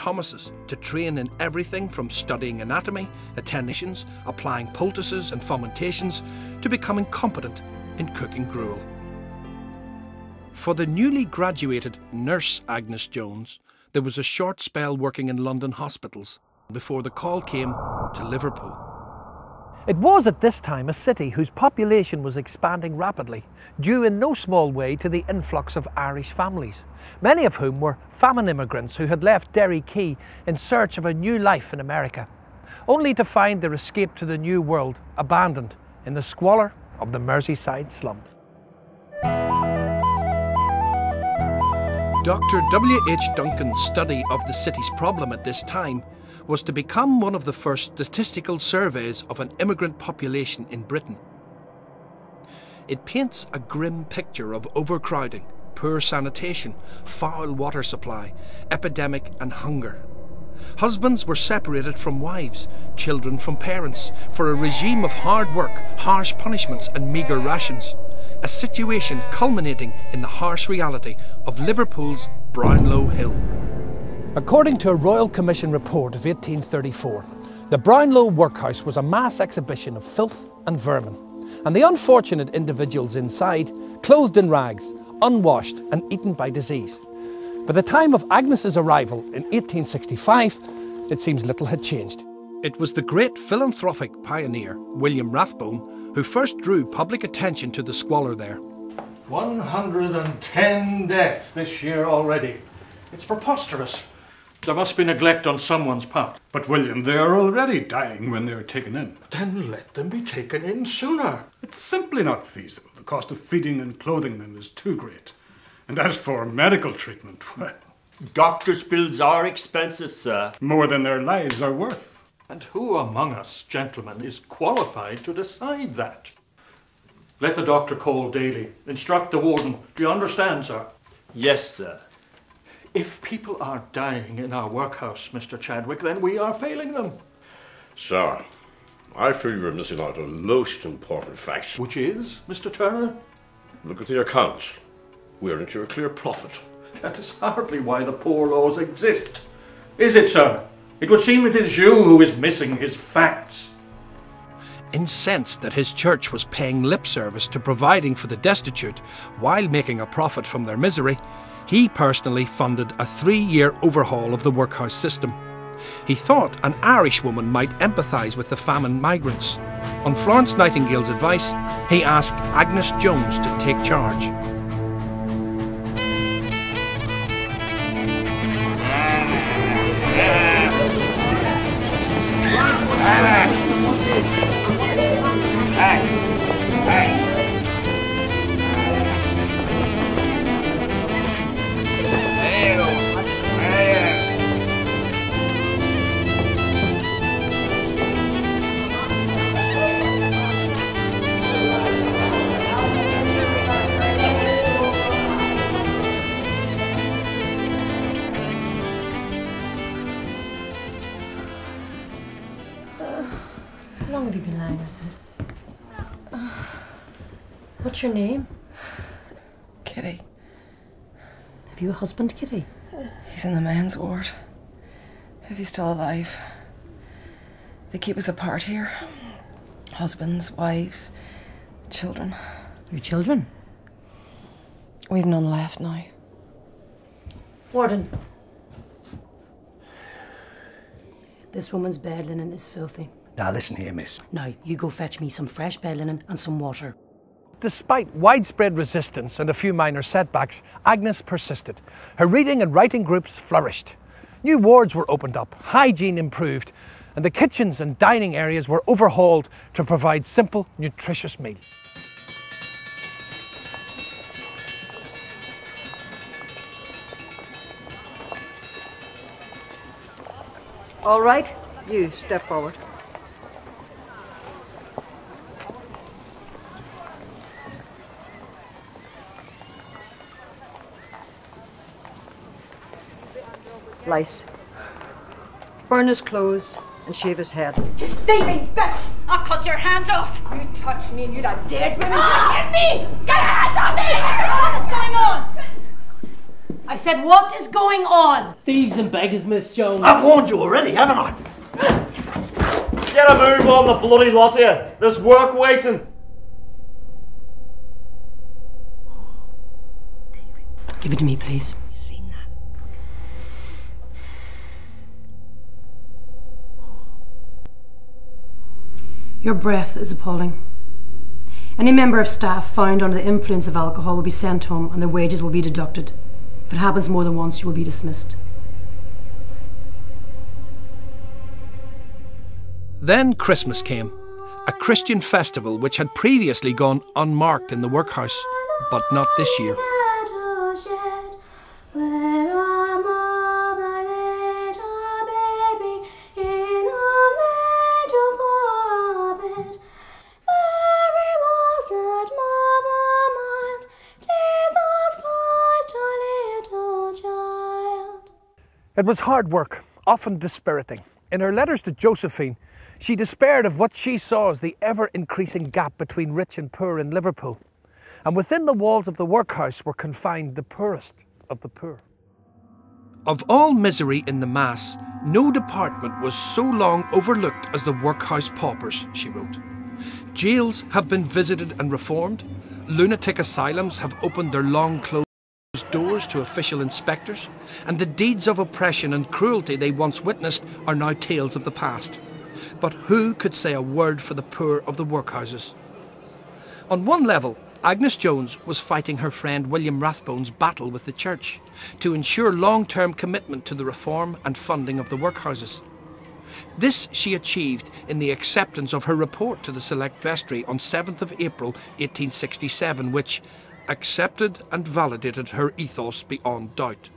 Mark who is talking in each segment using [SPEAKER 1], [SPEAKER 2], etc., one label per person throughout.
[SPEAKER 1] Thomases to train in everything from studying anatomy, attendings, applying poultices and fomentations, to becoming competent in cooking gruel. For the newly graduated nurse Agnes Jones, there was a short spell working in London hospitals before the call came to Liverpool. It was at this time a city whose population was expanding rapidly, due in no small way to the influx of Irish families, many of whom were famine immigrants who had left Derry Quay in search of a new life in America, only to find their escape to the New World abandoned in the squalor of the Merseyside slums. Dr. W.H. Duncan's study of the city's problem at this time was to become one of the first statistical surveys of an immigrant population in Britain. It paints a grim picture of overcrowding, poor sanitation, foul water supply, epidemic and hunger. Husbands were separated from wives, children from parents, for a regime of hard work, harsh punishments and meagre rations. A situation culminating in the harsh reality of Liverpool's Brownlow Hill. According to a Royal Commission report of 1834, the Brownlow workhouse was a mass exhibition of filth and vermin, and the unfortunate individuals inside, clothed in rags, unwashed and eaten by disease. By the time of Agnes's arrival in 1865, it seems little had changed. It was the great philanthropic pioneer, William Rathbone, who first drew public attention to the squalor there.
[SPEAKER 2] 110 deaths this year already. It's preposterous. There must be neglect on someone's part.
[SPEAKER 3] But William, they are already dying when they are taken in.
[SPEAKER 2] Then let them be taken in sooner.
[SPEAKER 3] It's simply not feasible. The cost of feeding and clothing them is too great. And as for medical treatment, well...
[SPEAKER 4] Doctors' bills are expensive, sir.
[SPEAKER 3] More than their lives are worth.
[SPEAKER 2] And who among us, gentlemen, is qualified to decide that? Let the doctor call daily. Instruct the warden. Do you understand, sir?
[SPEAKER 4] Yes, sir.
[SPEAKER 2] If people are dying in our workhouse, Mr. Chadwick, then we are failing them.
[SPEAKER 5] Sir, I fear you are missing out on a most important fact.
[SPEAKER 2] Which is, Mr. Turner?
[SPEAKER 5] Look at the accounts. We are into a clear profit.
[SPEAKER 2] That is hardly why the poor laws exist. Is it, sir? It would seem it is you who is missing his facts.
[SPEAKER 1] Incensed that his church was paying lip service to providing for the destitute while making a profit from their misery, he personally funded a 3-year overhaul of the workhouse system. He thought an Irish woman might empathise with the famine migrants. On Florence Nightingale's advice, he asked Agnes Jones to take charge.
[SPEAKER 6] How long have you been lying like this? What's your name?
[SPEAKER 7] Kitty.
[SPEAKER 6] Have you a husband, Kitty?
[SPEAKER 7] He's in the men's ward. If he's still alive. They keep us apart here. Husbands, wives, children.
[SPEAKER 6] Your children?
[SPEAKER 7] We've none left now.
[SPEAKER 6] Warden. This woman's bed linen is filthy.
[SPEAKER 8] Now listen here, miss.
[SPEAKER 6] Now, you go fetch me some fresh bed linen and some water.
[SPEAKER 1] Despite widespread resistance and a few minor setbacks, Agnes persisted. Her reading and writing groups flourished. New wards were opened up, hygiene improved, and the kitchens and dining areas were overhauled to provide simple, nutritious meals.
[SPEAKER 9] All right, you step forward. Lice. Burn his clothes and shave his head.
[SPEAKER 10] You thieving bitch! I'll cut your hands off! You touch me and you'd have dead women drinking me! Get your hands off me! What is going on?
[SPEAKER 6] I said, what is going on?
[SPEAKER 8] Thieves and beggars, Miss Jones.
[SPEAKER 11] I've warned you already, haven't I?
[SPEAKER 12] Get a move on the bloody lot here. There's work waiting.
[SPEAKER 6] Give it to me, please. Your breath is appalling. Any member of staff found under the influence of alcohol will be sent home and their wages will be deducted. If it happens more than once, you will be dismissed.
[SPEAKER 1] Then Christmas came, a Christian festival which had previously gone unmarked in the workhouse, but not this year. It was hard work, often dispiriting. In her letters to Josephine, she despaired of what she saw as the ever-increasing gap between rich and poor in Liverpool. And within the walls of the workhouse were confined the poorest of the poor. Of all misery in the mass, no department was so long overlooked as the workhouse paupers, she wrote. Jails have been visited and reformed. Lunatic asylums have opened their long-closed doors to official inspectors, and the deeds of oppression and cruelty they once witnessed are now tales of the past. But who could say a word for the poor of the workhouses? On one level, Agnes Jones was fighting her friend William Rathbone's battle with the church to ensure long-term commitment to the reform and funding of the workhouses. This she achieved in the acceptance of her report to the Select Vestry on 7th of April 1867, which accepted and validated her ethos beyond doubt.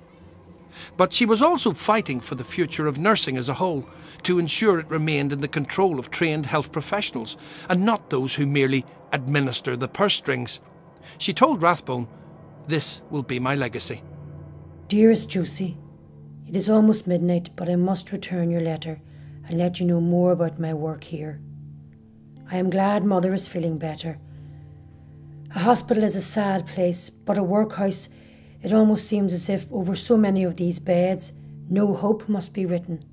[SPEAKER 1] But she was also fighting for the future of nursing as a whole, to ensure it remained in the control of trained health professionals and not those who merely administer the purse strings. She told Rathbone, "This will be my legacy."
[SPEAKER 6] Dearest Josie, it is almost midnight, but I must return your letter and let you know more about my work here. I am glad Mother is feeling better. A hospital is a sad place, but a workhouse, it almost seems as if over so many of these beds, no hope must be written.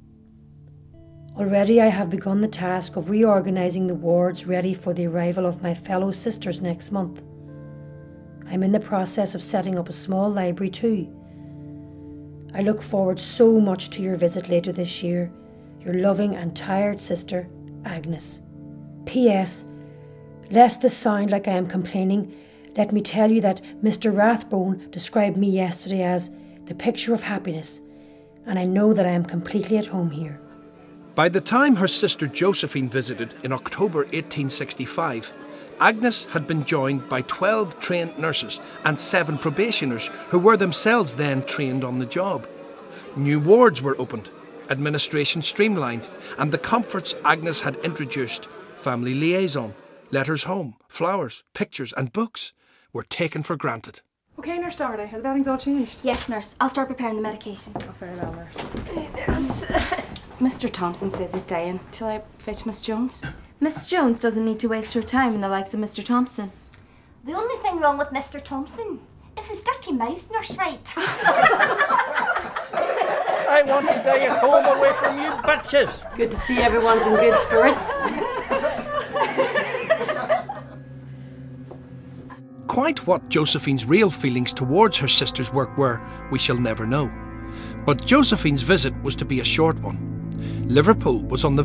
[SPEAKER 6] Already I have begun the task of reorganising the wards ready for the arrival of my fellow sisters next month. I am in the process of setting up a small library too. I look forward so much to your visit later this year. Your loving and tired sister, Agnes. P.S. Lest this sound like I am complaining, let me tell you that Mr. Rathbone described me yesterday as the picture of happiness, and I know that I am completely at home here.
[SPEAKER 1] By the time her sister Josephine visited in October 1865, Agnes had been joined by 12 trained nurses and 7 probationers who were themselves then trained on the job. New wards were opened, administration streamlined, and the comforts Agnes had introduced, family liaison, letters home, flowers, pictures and books, were taken for granted.
[SPEAKER 13] OK, Nurse Doherty, have the beddings all changed?
[SPEAKER 14] Yes, Nurse. I'll start preparing the medication.
[SPEAKER 13] Oh, very well, Nurse.
[SPEAKER 7] Mr. Thompson says he's dying. Shall I fetch Miss Jones?
[SPEAKER 14] Mrs. Jones doesn't need to waste her time in the likes of Mr. Thompson.
[SPEAKER 10] The only thing wrong with Mr. Thompson is his dirty mouth, Nurse Wright.
[SPEAKER 8] I want to die at home away from you bitches.
[SPEAKER 6] Good to see everyone's in good spirits.
[SPEAKER 1] Quite what Josephine's real feelings towards her sister's work were, we shall never know. But Josephine's visit was to be a short one. Liverpool was on the